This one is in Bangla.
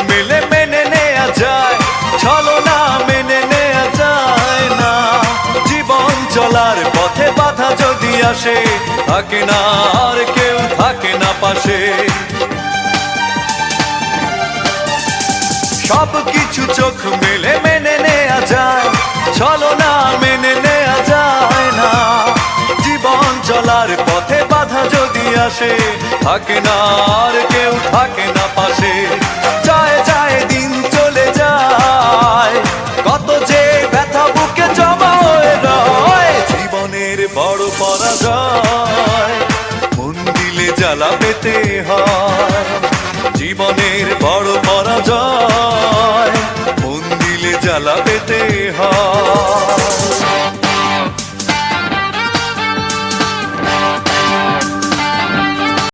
মেলে মেনে নেয়া যায়, ছলনা মেনে নেয়া যায় না। জীবন চলার পথে বাধা যদি আসে, থাকে না আর কেউ, থাকে না পাশে। সব কিছু চোখ মেলে মেনে নেয়া যায়, ছলনা মেনে নেয়া যায় না। জীবন চলার পথে বাধা যদি আসে, থাকে না আর কেউ, থাকে না পাশে। যায় যায় দিন চলে যায়, কত যে ব্যথা বুকে জমা হয়ে রয়। জীবনের বড় পরাজয়, মন দিলে জ্বালা পেতে হয়। জীবনের বড় পরাজয়, মন দিলে জ্বালা পেতে হয়।